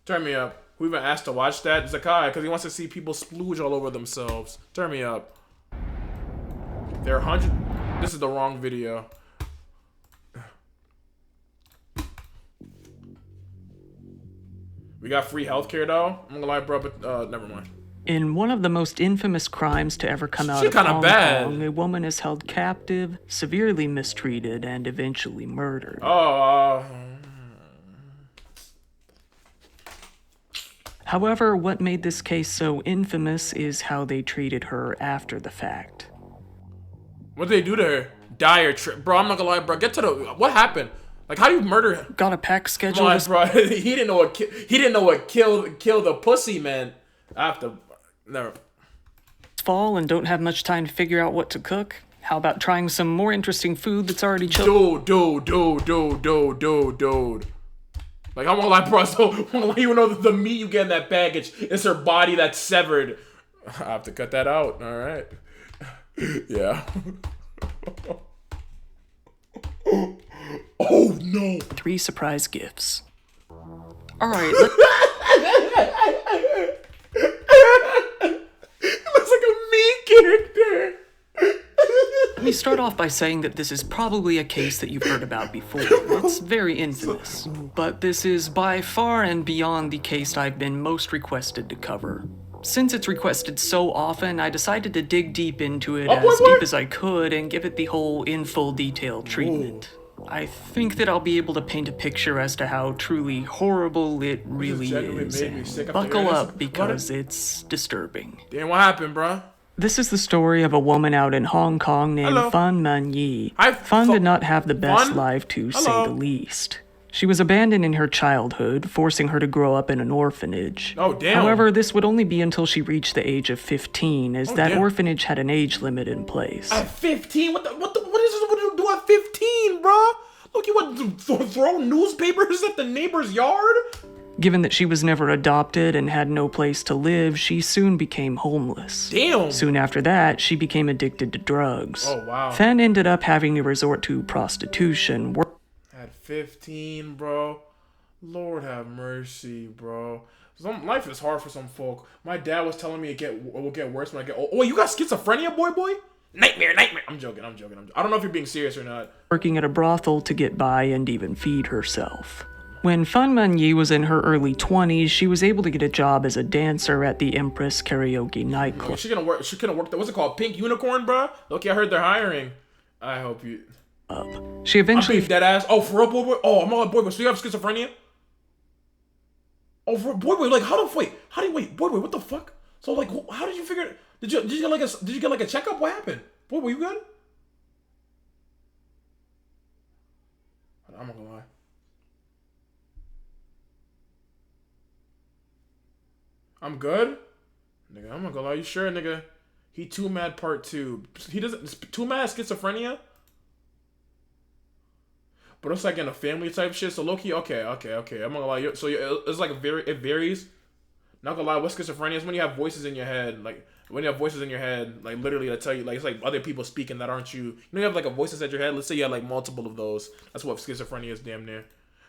Turn me up. Who even asked to watch that? Zakai, because he wants to see people splooge all over themselves. Turn me up. There are 100. This is the wrong video. We got free healthcare though. I'm gonna lie, bro, but never mind. In one of the most infamous crimes to ever come out of Hong Kong, a woman is held captive, severely mistreated, and eventually murdered. However, what made this case so infamous is how they treated her after the fact. What did they do to her? Diretrip. Bro, I'm not gonna lie, bro. Get to the... What happened? Like, how do you murder him? Got a pack schedule? Come on, bro. He didn't know what kill the pussy meant. I have to... Never. Fall and don't have much time to figure out what to cook? How about trying some more interesting food that's already chilled? Dude. Like, I'm gonna lie, bro. So, I'm gonna let you know that the meat you get in that package is her body that's severed. I have to cut that out. All right. Yeah. Oh no. 3 surprise gifts. All right. Looks like a me character. Let me start off by saying that this is probably a case that you've heard about before. It's very infamous, but this is by far and beyond the case I've been most requested to cover. Since it's requested so often, I decided to dig deep into it as deep as I could and give it the whole in full detail treatment. I think that I'll be able to paint a picture as to how truly horrible it really is. And buckle up because it's disturbing. Damn, what happened, bro? This is the story of a woman out in Hong Kong named Fan Man Yi. Fan did not have the best life, to say the least. She was abandoned in her childhood, forcing her to grow up in an orphanage. Oh, damn. However, this would only be until she reached the age of 15, as that orphanage had an age limit in place. At 15? What is this? What do you do at 15, bro? Look, you want to throw newspapers at the neighbor's yard? Given that she was never adopted and had no place to live, she soon became homeless. Damn. Soon after that, she became addicted to drugs. Oh, wow. Fan ended up having to resort to prostitution. At 15, bro. Lord have mercy, bro. Life is hard for some folk. My dad was telling me it will get worse when I get old. Oh, wait, you got schizophrenia, boy? Nightmare. I'm joking. I don't know if you're being serious or not. Working at a brothel to get by and even feed herself. When Fan Man Yi was in her early 20s, she was able to get a job as a dancer at the Empress Karaoke nightclub. She couldn't work. What's it called? Pink Unicorn, bro? Okay, I heard they're hiring. I hope you... She eventually... dead ass. Oh, for real, boy? Oh, I'm all boy. So you have schizophrenia? Oh, for boy, like how do you wait, boy, what the fuck? So like, how did you figure? Did you get like a checkup? What happened? Boy, were you good? I'm not gonna lie. I'm good, nigga. I'm not gonna lie. You sure, nigga? He too mad part 2. He doesn't too mad schizophrenia. But it's like in a family type shit. So low key, okay. I'm not gonna lie. So it's like it varies. Not gonna lie. What schizophrenia is when you have voices in your head, like when you have voices in your head, like literally to tell you, like it's like other people speaking that aren't you. You know, you have like a voices in your head. Let's say you have like multiple of those. That's what schizophrenia is, damn near.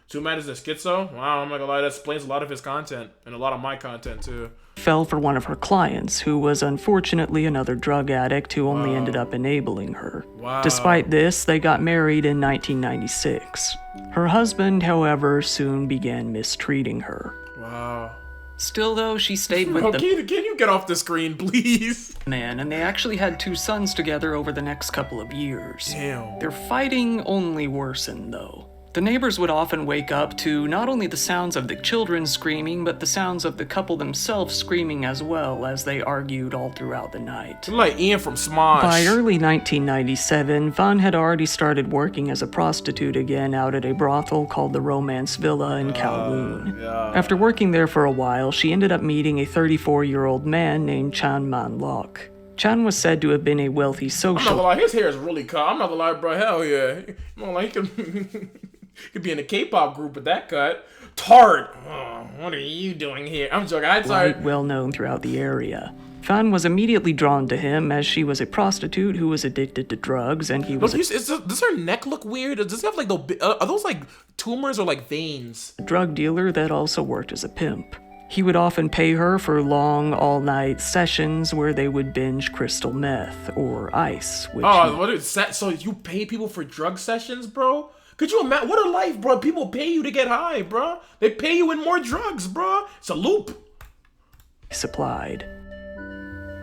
Too mad is a schizo? Wow, I'm not gonna lie. That explains a lot of his content and a lot of my content too. Fell for one of her clients, who was unfortunately another drug addict who only ended up enabling her. Wow. Despite this, they got married in 1996. Her husband, however, soon began mistreating her. Wow. Still, though, she stayed with Can you get off the screen, please? Man, and they actually had 2 sons together over the next couple of years. Damn. Their fighting only worsened, though. The neighbors would often wake up to not only the sounds of the children screaming, but the sounds of the couple themselves screaming as well as they argued all throughout the night. Like Ian from Smosh. By early 1997, Fan had already started working as a prostitute again out at a brothel called the Romance Villa in Kowloon. After working there for a while, she ended up meeting a 34-year-old man named Chan Man Lok. Chan was said to have been a wealthy social... I'm not gonna lie, his hair is really cut. I'm not gonna lie, bro, hell yeah. I'm not like he could be in a K-pop group with that cut. Tart! Oh, what are you doing here? I'm joking. I'm sorry. Well known throughout the area. Fan was immediately drawn to him as she was a prostitute who was addicted to drugs, and he was Does her neck look weird? Does it have like are those like tumors or like veins? a drug dealer that also worked as a pimp. He would often pay her for long, all-night sessions where they would binge crystal meth or ice, which what is that? So you pay people for drug sessions, bro? Could you imagine? What a life, bro. People pay you to get high, bro. They pay you in more drugs, bro. It's a loop. supplied.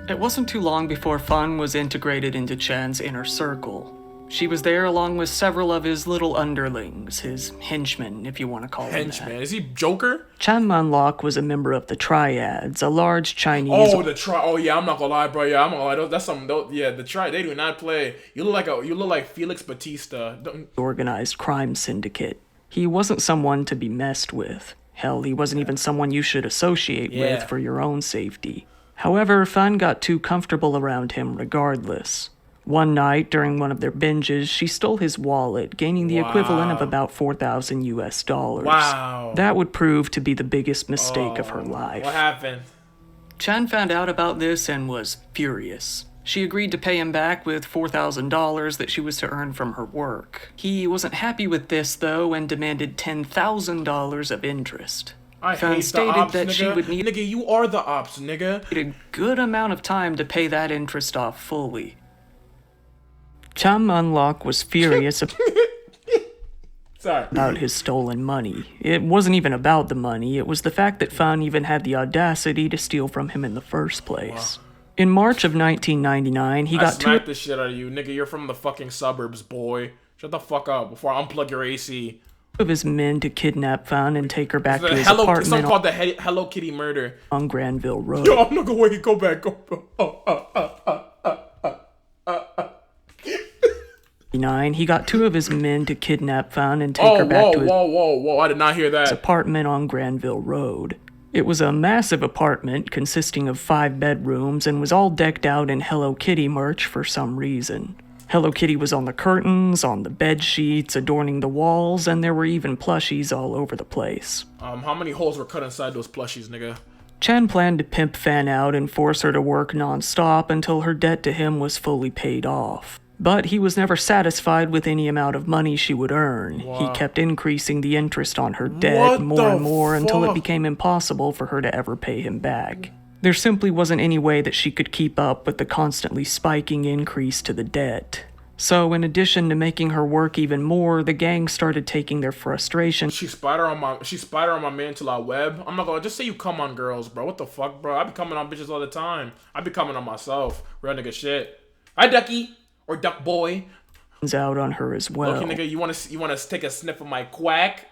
It wasn't too long before Fun was integrated into Chan's inner circle. She was there along with several of his little underlings, his henchmen, if you want to call him Henchman. that. Is he Joker? Chan Manlok was a member of the Triads, a large Chinese... Oh yeah, I'm not gonna lie, bro. Yeah, I'm not gonna lie. That's something. Yeah, the they do not play. You look like Felix Batista. organized crime syndicate. He wasn't someone to be messed with. Hell, he wasn't even someone you should associate with for your own safety. However, Fan got too comfortable around him regardless. One night, during one of their binges, she stole his wallet, gaining the equivalent of about $4,000 US. Wow. That would prove to be the biggest mistake of her life. What happened? Chan found out about this and was furious. She agreed to pay him back with $4,000 that she was to earn from her work. He wasn't happy with this, though, and demanded $10,000 of interest. I Fan hate stated the ops, that nigga. she would need Nigga, you are the ops, nigga. a good amount of time to pay that interest off fully. Chan Manlok was furious about his stolen money. It wasn't even about the money, it was the fact that Fan even had the audacity to steal from him in the first place. In March of 1999, he got smacked the shit out of you, nigga. You're from the fucking suburbs, boy. Shut the fuck up before I unplug your AC. Of his men to kidnap Fan and take her back to his apartment. It's something called the Hello Kitty murder on Granville Road. Yo, I'm not gonna wait. Go back. Go. He got two of his men to kidnap Fan and take her back to his whoa! I did not hear that. Apartment on Granville Road. It was a massive apartment consisting of 5 bedrooms and was all decked out in Hello Kitty merch for some reason. Hello Kitty was on the curtains, on the bed sheets, adorning the walls, and there were even plushies all over the place. How many holes were cut inside those plushies, nigga? Chan planned to pimp Fan out and force her to work non-stop until her debt to him was fully paid off. But he was never satisfied with any amount of money she would earn. Wow. He kept increasing the interest on her debt more and more until it became impossible for her to ever pay him back. There simply wasn't any way that she could keep up with the constantly spiking increase to the debt. So in addition to making her work even more, the gang started taking their frustration. She spied her on my man till I web. I'm not gonna just say you come on girls, bro. What the fuck, bro? I be coming on bitches all the time. I be coming on myself. Real nigga shit. Hi, Ducky. Or Duck Boy. Out on her as well. Okay, nigga, you wanna take a sniff of my quack?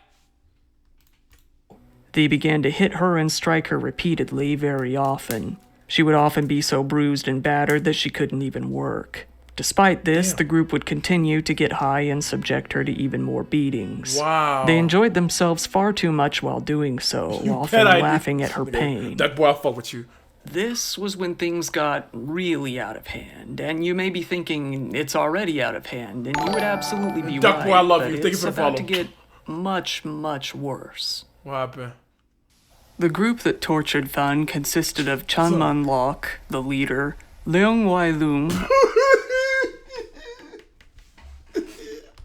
They began to hit her and strike her repeatedly very often. She would often be so bruised and battered that she couldn't even work. Despite this, the group would continue to get high and subject her to even more beatings. Wow. They enjoyed themselves far too much while doing so, often laughing at her pain. That boy, I'll fuck with you. This was when things got really out of hand, and you may be thinking it's already out of hand, and you would absolutely be Duck right, boy, I love but you. Thank you it's for the about follow. to get much, much worse. What happened? The group that tortured Fan consisted of Chan Manlok, the leader, Leung Wai Lung,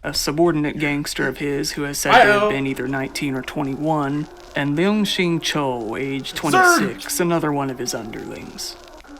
a subordinate gangster of his who has said to have been either 19 or 21, and Leung Xing Cho, age 26, another one of his underlings.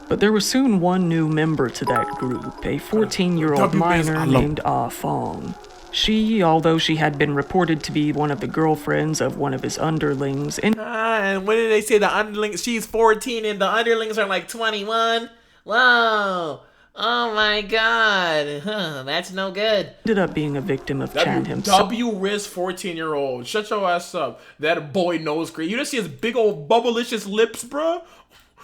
But there was soon one new member to that group, a 14-year-old minor named Ah Fong. She, although she had been reported to be one of the girlfriends of one of his underlings, and what did they say? The underlings? She's 14 and the underlings are like 21. Whoa! Oh my God! That's no good. Ended up being a victim of Chan himself. W-Riz 14-year-old. Shut your ass up. That boy knows great. You just see his big old bubblicious lips, bro.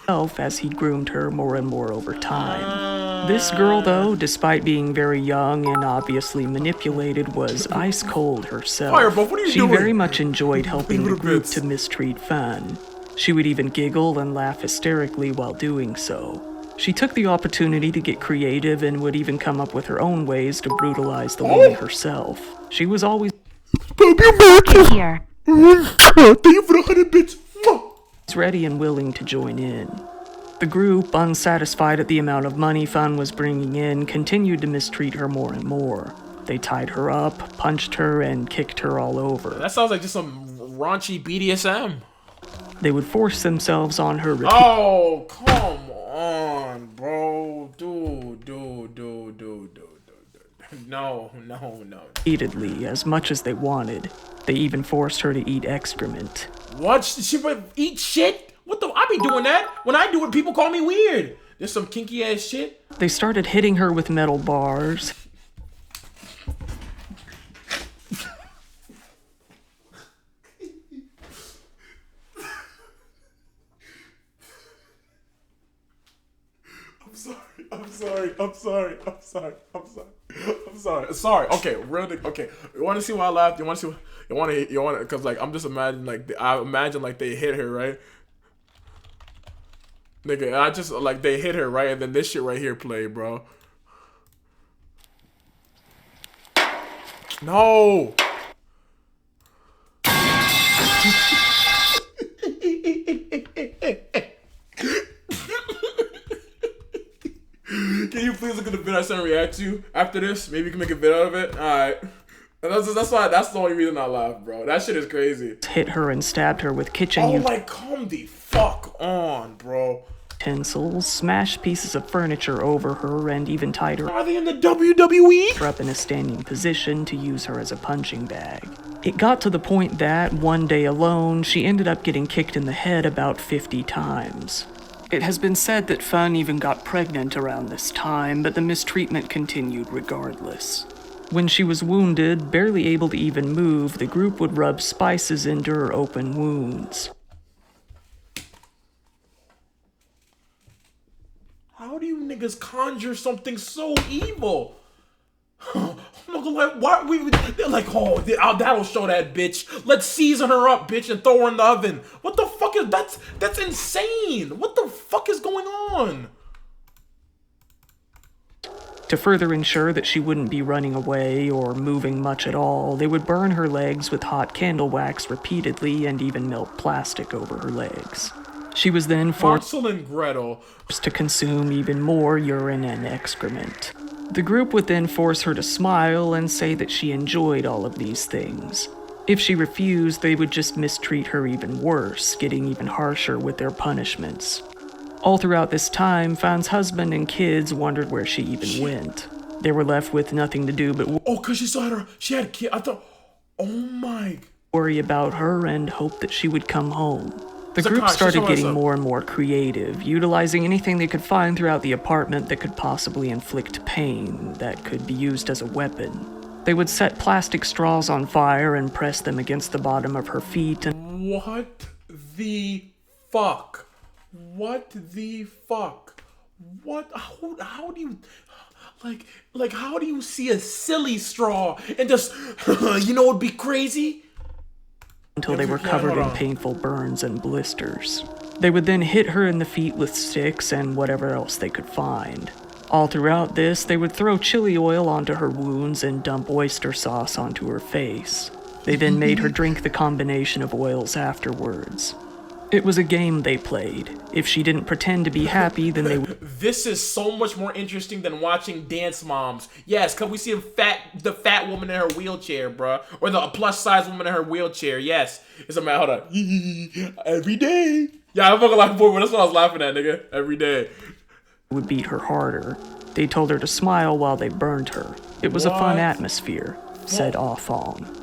As he groomed her more and more over time. This girl, though, despite being very young and obviously manipulated, was ice cold herself. Fireball, what are you doing? She very much enjoyed helping the group to mistreat Fan. She would even giggle and laugh hysterically while doing so. She took the opportunity to get creative and would even come up with her own ways to brutalize the woman herself. She was always here. ready and willing to join in. The The group, unsatisfied at the amount of money Fan was bringing in, continued to mistreat her more and more. They tied her up, punched her, and kicked her all over. That sounds like just some raunchy BDSM. They would force themselves on her Oh, come on, bro. Dude. No. repeatedly, as much as they wanted. They even forced her to eat excrement. What? She would eat shit? What the? I be doing that. When I do it, people call me weird. There's some kinky ass shit. They started hitting her with metal bars. I'm sorry. Okay, really. Okay, you want to see why I laughed? You want to see? Because like I'm just imagining I imagine like they hit her, right? Nigga, I just like they hit her, right, and then this shit right here play, bro. No. Can you please look at the vid I sent and react to after this? Maybe you can make a vid out of it. All right. That's the only reason I laugh, bro. That shit is crazy. Hit her and stabbed her with kitchen come the fuck on, bro. utensils, smashed pieces of furniture over her, and even tied her Are they in the WWE? up in a standing position to use her as a punching bag. It got to the point that, one day alone, she ended up getting kicked in the head about 50 times. It has been said that Fan even got pregnant around this time, but the mistreatment continued regardless. When she was wounded, barely able to even move, the group would rub spices into her open wounds. How do you niggas conjure something so evil? I'm not gonna lie, they're like, that'll show that bitch. Let's season her up, bitch, and throw her in the oven. What the fuck is that's insane. What the fuck is going on? To further ensure that she wouldn't be running away or moving much at all, they would burn her legs with hot candle wax repeatedly and even melt plastic over her legs. She was then forced Hansel and Gretel to consume even more urine and excrement. The group would then force her to smile and say that she enjoyed all of these things. If she refused, they would just mistreat her even worse, getting even harsher with their punishments. All throughout this time, Fan's husband and kids wondered where she even went. They were left with nothing to do but cause she had a kid. I thought, oh my. Worry about her and hope that she would come home. The Zakash, group started show getting us up. more and more creative, utilizing anything they could find throughout the apartment that could possibly inflict pain, that could be used as a weapon. They would set plastic straws on fire and press them against the bottom of her feet and What the fuck? What the fuck? What? How do you, like how do you see a silly straw and just, it'd be crazy? until they were covered in painful burns and blisters. They would then hit her in the feet with sticks and whatever else they could find. All throughout this, they would throw chili oil onto her wounds and dump oyster sauce onto her face. They then made her drink the combination of oils afterwards. It was a game they played. If she didn't pretend to be happy, then they would... This is so much more interesting than watching Dance Moms. Yes, cause we see the fat woman in her wheelchair, bruh. Or the plus size woman in her wheelchair. Yes. It's a matter of every day. Yeah, I'm fucking laughing for it. That's what I was laughing at, nigga. Every day. would beat her harder. They told her to smile while they burned her. It was a fun atmosphere, said Ah Fong.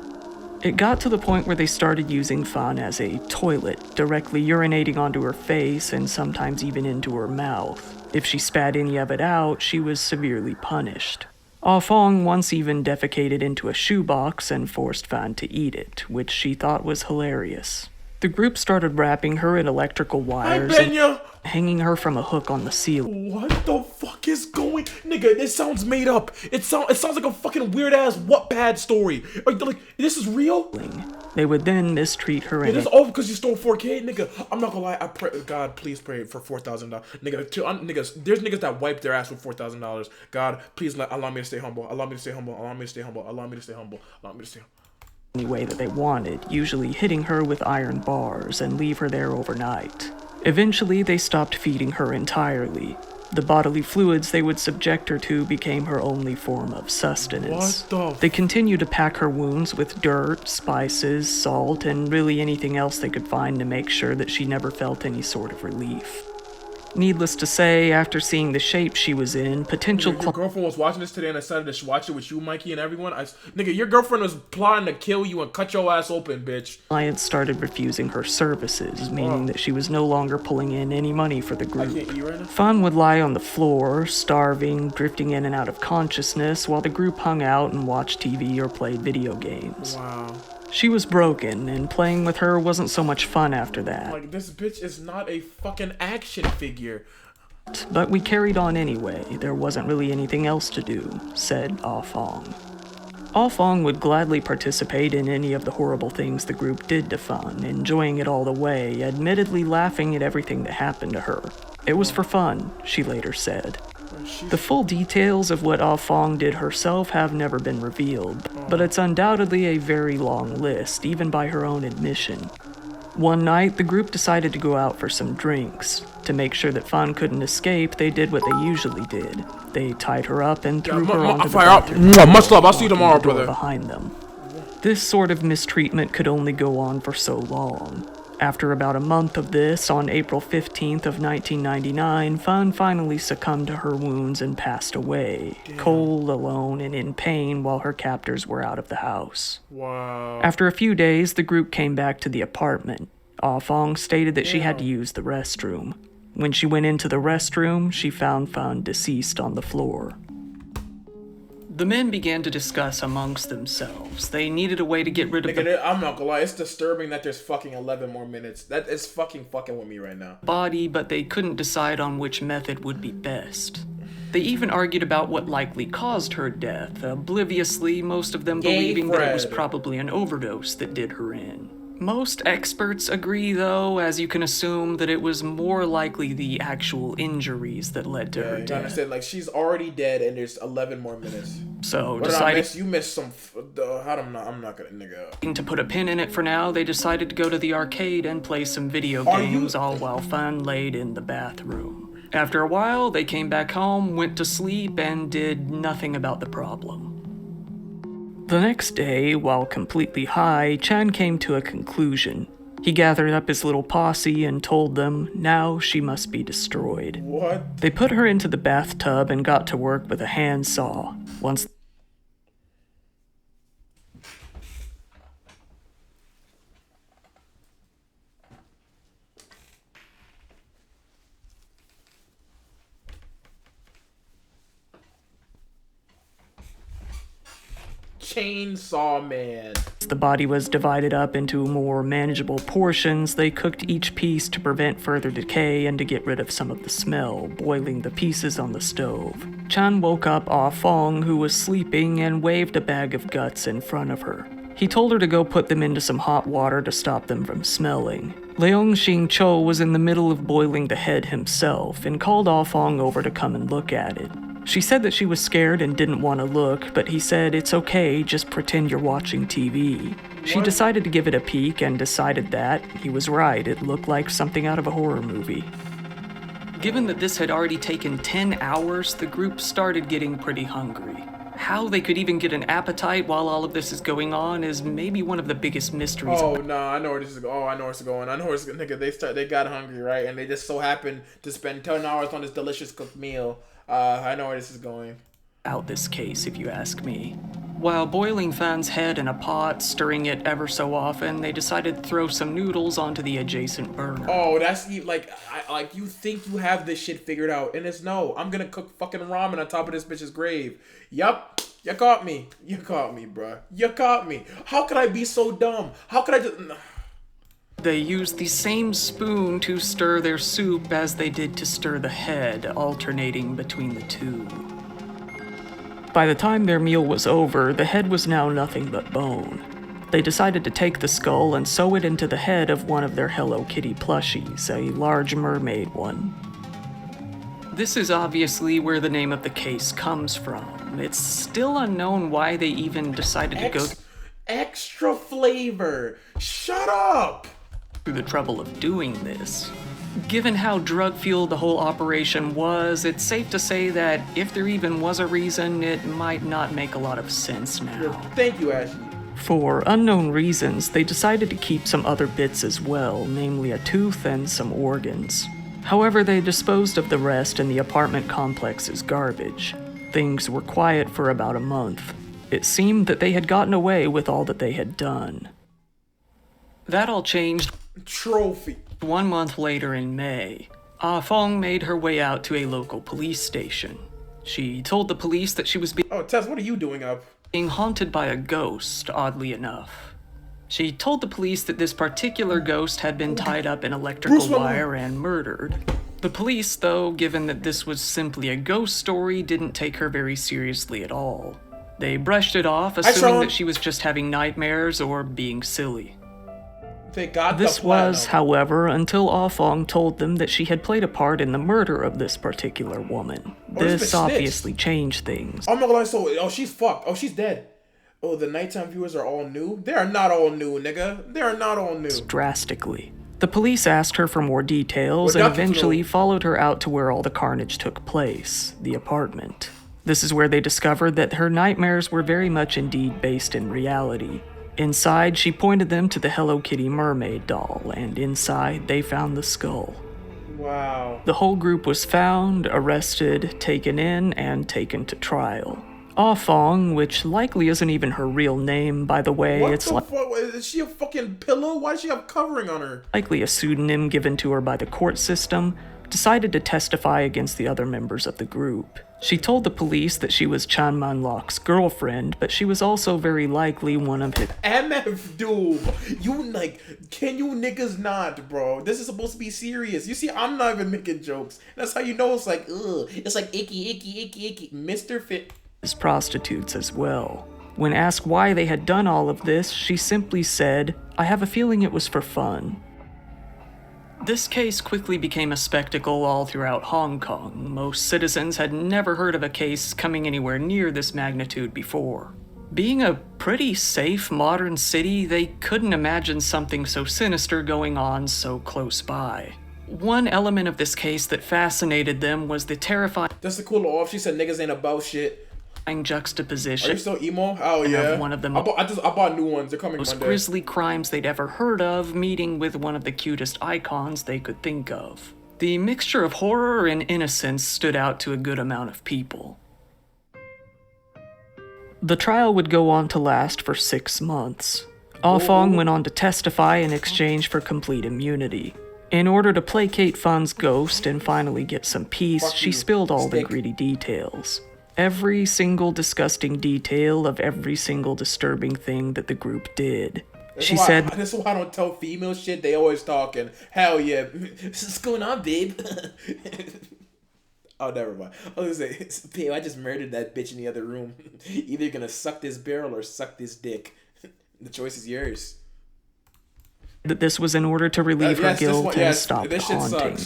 It got to the point where they started using Fan as a toilet, directly urinating onto her face and sometimes even into her mouth. If she spat any of it out, she was severely punished. Ah Fong once even defecated into a shoebox and forced Fan to eat it, which she thought was hilarious. The group started wrapping her in electrical wires and hanging her from a hook on the ceiling. What the fuck is going? Nigga, this sounds made up. It sounds like a fucking weird ass Wattpad story. Like, this is real? They would then mistreat her It is all because you stole 4K, nigga. I'm not gonna lie. I pray, God, please pray for $4,000, nigga. Niggas, there's niggas that wipe their ass with $4,000. God, please allow me to stay humble. Allow me to stay humble. Allow me to stay humble. Allow me to stay humble. Allow me to stay humble. any way that they wanted, usually hitting her with iron bars and leave her there overnight. Eventually, they stopped feeding her entirely. The bodily fluids they would subject her to became her only form of sustenance. They continued to pack her wounds with dirt, spices, salt, and really anything else they could find to make sure that she never felt any sort of relief. Needless to say, after seeing the shape she was in, potential Your girlfriend was watching this today and decided to watch it with you, Mikey, and everyone. Nigga, your girlfriend was plotting to kill you and cut your ass open, bitch. clients started refusing her services, meaning that she was no longer pulling in any money for the group. I can't eat right now. Fan would lie on the floor, starving, drifting in and out of consciousness, while the group hung out and watched TV or played video games. Wow. She was broken, and playing with her wasn't so much fun after that. Like, this bitch is not a fucking action figure. But we carried on anyway. There wasn't really anything else to do, said Ah Fong. Ah Fong would gladly participate in any of the horrible things the group did to Fan, enjoying it all the way, admittedly laughing at everything that happened to her. It was for fun, she later said. The full details of what Ah Fong did herself have never been revealed, but it's undoubtedly a very long list, even by her own admission. One night, the group decided to go out for some drinks. To make sure that Fan couldn't escape, they did what they usually did. They tied her up and threw her onto the bathroom, Much love. I'll see you tomorrow, the door brother. behind them. This sort of mistreatment could only go on for so long. After about a month of this, on April 15th of 1999, Fan finally succumbed to her wounds and passed away, cold, alone, and in pain while her captors were out of the house. Wow. After a few days, the group came back to the apartment. Ah Fong stated that she had to use the restroom. When she went into the restroom, she found Fan deceased on the floor. The men began to discuss amongst themselves. They needed a way to get rid of the Nigga, I'm not gonna lie, it's disturbing that there's fucking 11 more minutes. That is fucking with me right now. body, but they couldn't decide on which method would be best. They even argued about what likely caused her death, obliviously, most of them believing that it was Fred. probably an overdose that did her in. Most experts agree, though, as you can assume, that it was more likely the actual injuries that led to her You death. understand? Like, she's already dead and there's 11 more minutes. So, What did I deciding miss? You missed some. I'm not gonna, nigga. to put a pin in it for now, they decided to go to the arcade and play some video Are you- games, all while Fan laid in the bathroom. After a while, they came back home, went to sleep, and did nothing about the problem. The next day, while completely high, Chan came to a conclusion. He gathered up his little posse and told them now she must be destroyed. What? They put her into the bathtub and got to work with a handsaw. Once Chainsaw Man. the body was divided up into more manageable portions, they cooked each piece to prevent further decay and to get rid of some of the smell, boiling the pieces on the stove. Chan woke up Ah Fong, who was sleeping, and waved a bag of guts in front of her. He told her to go put them into some hot water to stop them from smelling. Leong Xing Cho was in the middle of boiling the head himself and called Ah Fong over to come and look at it. She said that she was scared and didn't want to look, but he said, "It's okay, just pretend you're watching TV." She decided to give it a peek and decided that he was right. It looked like something out of a horror movie. Given that this had already taken 10 hours, the group started getting pretty hungry. How they could even get an appetite while all of this is going on is maybe one of the biggest mysteries. Oh no, I know where this is going. Oh, I know where it's going. I know where it's nigga. They got hungry, right? And they just so happened to spend 10 hours on this delicious cooked meal. I know where this is going. Out this case, if you ask me. While boiling Fan's head in a pot, stirring it ever so often, they decided to throw some noodles onto the adjacent burner. Oh, that's like you think you have this shit figured out, and it's no. I'm gonna cook fucking ramen on top of this bitch's grave. Yup, you caught me. You caught me, bruh. You caught me. How could I be so dumb? How could I just? They used the same spoon to stir their soup as they did to stir the head, alternating between the two. By the time their meal was over, the head was now nothing but bone. They decided to take the skull and sew it into the head of one of their Hello Kitty plushies, a large mermaid one. This is obviously where the name of the case comes from. It's still unknown why they even decided to go Extra flavor. Shut up. through the trouble of doing this. Given how drug-fueled the whole operation was, it's safe to say that if there even was a reason, it might not make a lot of sense now. Thank you, Ashley. For unknown reasons, they decided to keep some other bits as well, namely a tooth and some organs. However, they disposed of the rest in the apartment complex as garbage. Things were quiet for about a month. It seemed that they had gotten away with all that they had done. That all changed. Trophy. 1 month later in May, Ah Fong made her way out to a local police station. She told the police that she was Oh, Tess, what are you doing up? being haunted by a ghost, oddly enough. She told the police that this particular ghost had been tied up in electrical wire and murdered. The police, though, given that this was simply a ghost story, didn't take her very seriously at all. They brushed it off, assuming that she was just having nightmares or being silly. Thank God. This was, however, until Ah Fong told them that she had played a part in the murder of this particular woman. This obviously changed things. I'm not gonna lie, oh, she's fucked. Oh, she's dead. Oh, the nighttime viewers are all new? They are not all new, nigga. They are not all new. Drastically. The police asked her for more details and eventually followed her out to where all the carnage took place, the apartment. This is where they discovered that her nightmares were very much indeed based in reality. Inside, she pointed them to the Hello Kitty mermaid doll, and inside, they found the skull. Wow. The whole group was found, arrested, taken in, and taken to trial. Ah Fong, which likely isn't even her real name, by the way, What the fuck? Is she a fucking pillow? Why does she have covering on her? Likely a pseudonym given to her by the court system, decided to testify against the other members of the group. She told the police that she was Chan Man Lok's girlfriend, but she was also very likely one of his— MF, dude, can you niggas not, bro? This is supposed to be serious. You see, I'm not even making jokes. That's how you know it's like, ugh. It's like icky. Mr. Fit. His prostitutes as well. When asked why they had done all of this, she simply said, "I have a feeling it was for fun." This case quickly became a spectacle all throughout Hong Kong. Most citizens had never heard of a case coming anywhere near this magnitude before. Being a pretty safe modern city, they couldn't imagine something so sinister going on so close by. One element of this case that fascinated them was the terrifying— Just to cool her off, she said niggas ain't about shit. juxtaposition. Are you still emo? Oh yeah. Of one of the I bought new ones. They're coming most Monday. grisly crimes they'd ever heard of, meeting with one of the cutest icons they could think of. The mixture of horror and innocence stood out to a good amount of people. The trial would go on to last for 6 months. Ah Fong went on to testify in exchange for complete immunity. In order to placate Fun's ghost and finally get some peace, she spilled all the gritty details. Every single disgusting detail of every single disturbing thing that the group did. She said, "That's why I don't tell female shit. They always talking. Hell yeah, what's going on, babe?" Oh, never mind. I was gonna say, "Babe, I just murdered that bitch in the other room. Either you're gonna suck this barrel or suck this dick. The choice is yours." That this was in order to relieve her guilt and stop the haunting.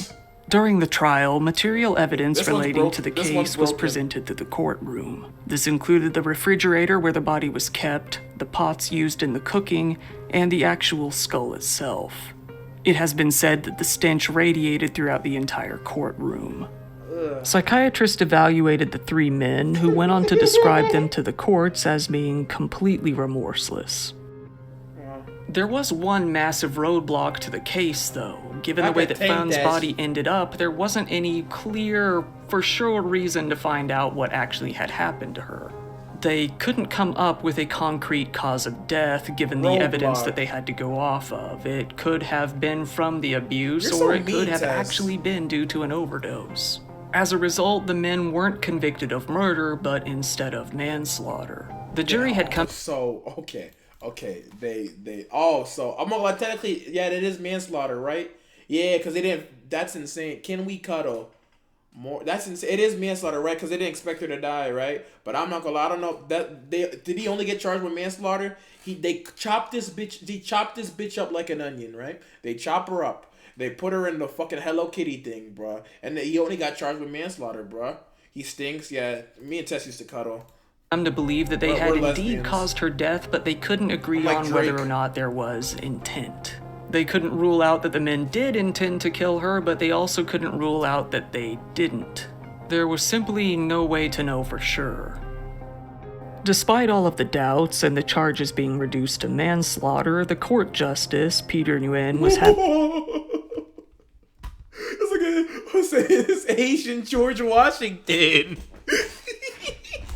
During the trial, material evidence relating to the case was presented to the courtroom. This included the refrigerator where the body was kept, the pots used in the cooking, and the actual skull itself. It has been said that the stench radiated throughout the entire courtroom. Psychiatrists evaluated the 3 men, who went on to describe them to the courts as being completely remorseless. There was one massive roadblock to the case, though. Given the way that Fun's body ended up, there wasn't any clear, for sure reason to find out what actually had happened to her. They couldn't come up with a concrete cause of death, given the evidence that they had to go off of. It could have been from the abuse, or it could have actually been due to an overdose. As a result, the men weren't convicted of murder, but instead of manslaughter. The jury had come— Okay, so I'm gonna lie, technically, yeah, it is manslaughter, right? Yeah, because they didn't, that's insane. Can we cuddle more? That's insane. It is manslaughter, right? Because they didn't expect her to die, right? But I'm not gonna lie, I don't know, did he only get charged with manslaughter? They chopped this bitch up like an onion, right? They chop her up. They put her in the fucking Hello Kitty thing, bruh. And he only got charged with manslaughter, bruh. He stinks, yeah. Me and Tess used to cuddle. To believe that they had indeed caused her death, but they couldn't agree on whether or not there was intent. They couldn't rule out that the men did intend to kill her, but they also couldn't rule out that they didn't. There was simply no way to know for sure. Despite all of the doubts and the charges being reduced to manslaughter, the court justice, Peter Nguyen, was It's Asian George Washington.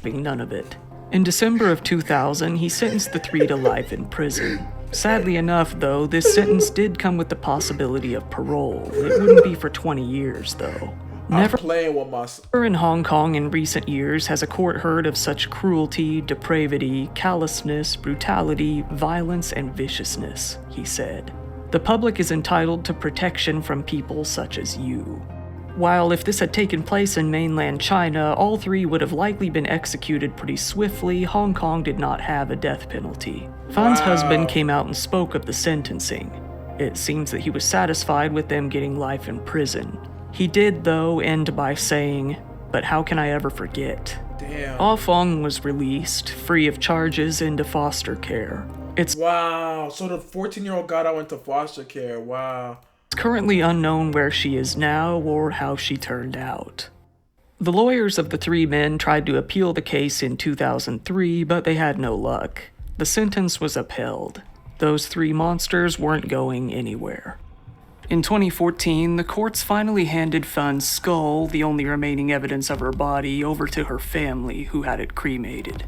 having none of it. In December of 2000, he sentenced the three to life in prison. Sadly enough, though, this sentence did come with the possibility of parole. It wouldn't be for 20 years, though. Never playing with my... in Hong Kong in recent years has a court heard of such cruelty, depravity, callousness, brutality, violence, and viciousness, he said. The public is entitled to protection from people such as you. While if this had taken place in mainland China, all three would have likely been executed pretty swiftly, Hong Kong did not have a death penalty. Fan's husband came out and spoke of the sentencing. It seems that he was satisfied with them getting life in prison. He did, though, end by saying, "But how can I ever forget?" Damn. Ah Fong was released, free of charges, into foster care. It's Wow. So the 14-year-old got out into foster care. Wow. currently unknown where she is now or how she turned out. The lawyers of the three men tried to appeal the case in 2003, but they had no luck. The sentence was upheld. Those three monsters weren't going anywhere. In 2014, the courts finally handed Fan's skull, the only remaining evidence of her body, over to her family, who had it cremated.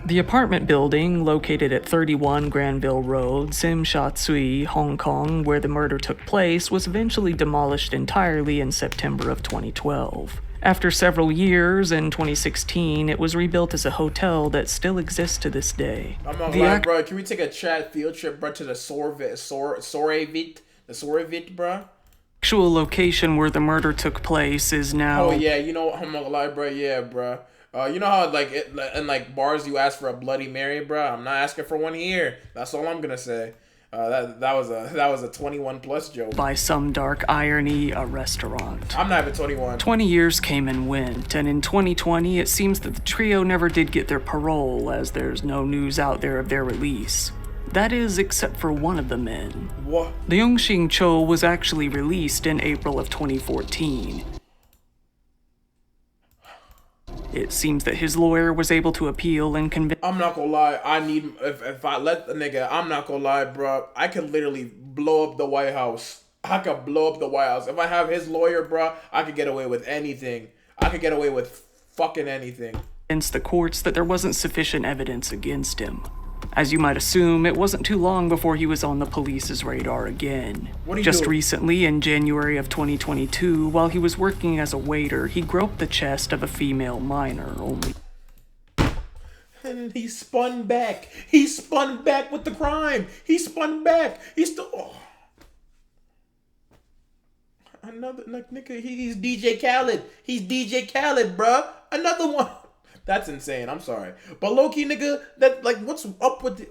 The apartment building, located at 31 Granville Road, Sim Sha Tsui, Hong Kong, where the murder took place, was eventually demolished entirely in September of 2012. After several years, in 2016, it was rebuilt as a hotel that still exists to this day. I'm not lying, bro. Can we take a chat field trip, bro, to the Sorevit, bro? Actual location where the murder took place is now... Oh, yeah, you know what? I'm not gonna lie, bro. Yeah, bro. You know how, like, in, like, bars you ask for a Bloody Mary, bro? I'm not asking for one here. That's all I'm gonna say. That was a 21+ joke. By some dark irony, a restaurant. I'm not even 21. 20 years came and went, and in 2020, it seems that the trio never did get their parole, as there's no news out there of their release. That is, except for one of the men. What? The Yongxing Cho was actually released in April of 2014. It seems that his lawyer was able to appeal and convince... I'm not gonna lie, if I let the nigga, I'm not gonna lie, bro, I could literally blow up the White House. I could blow up the White House. If I have his lawyer, bro, I could get away with anything. I could get away with fucking anything. ...against the courts that there wasn't sufficient evidence against him. As you might assume, it wasn't too long before he was on the police's radar again. What do you Just do? recently, in January of 2022, while he was working as a waiter, he groped the chest of a female minor, only... And he spun back. He spun back with the crime. He spun back. He's still... Oh. Another, like, nigga, he's DJ Khaled. He's DJ Khaled, bruh. Another one. That's insane. I'm sorry. But low-key, nigga, that, like, what's up with the...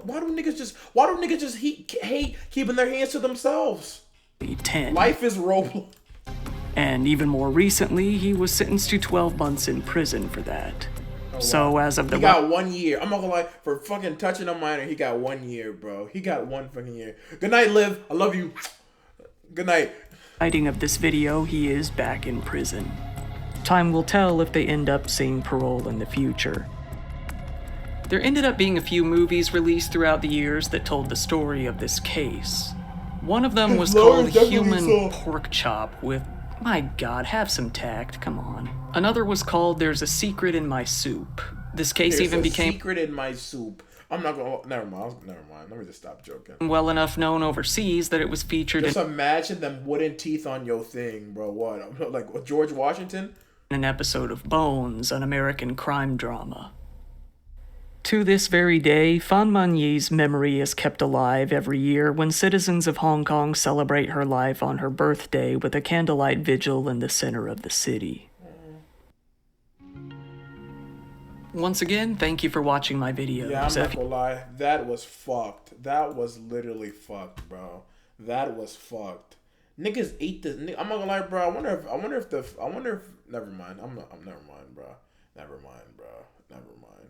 why do niggas just hate keeping their hands to themselves? 10. Life is Roblox. And even more recently, he was sentenced to 12 months in prison for that. Oh, wow. So as of the... He got 1 year. I'm not gonna lie. For fucking touching a minor, he got 1 year, bro. He got 1 fucking year. Good night, Liv. I love you. Good night. Writing of this video, he is back in prison. Time will tell if they end up seeing parole in the future. There ended up being a few movies released throughout the years that told the story of this case. One of them was called Human Pork Chop with... My God, have some tact, come on. Another was called There's a Secret in My Soup. This case even became... Secret in My Soup. I'm not gonna... Never mind. Let me just stop joking. Well enough known overseas that it was featured Just imagine them wooden teeth on your thing, bro. What? Like George Washington? an episode of Bones, an American crime drama. To this very day, Fan Man-yi's memory is kept alive every year when citizens of Hong Kong celebrate her life on her birthday with a candlelight vigil in the center of the city. Once again, thank you for watching my videos. Yeah, I'm not gonna lie, that was fucked. That was literally fucked, bro. That was fucked. Niggas ate this. I'm not gonna lie, bro. I wonder if. Never mind. Never mind, bro. Never mind.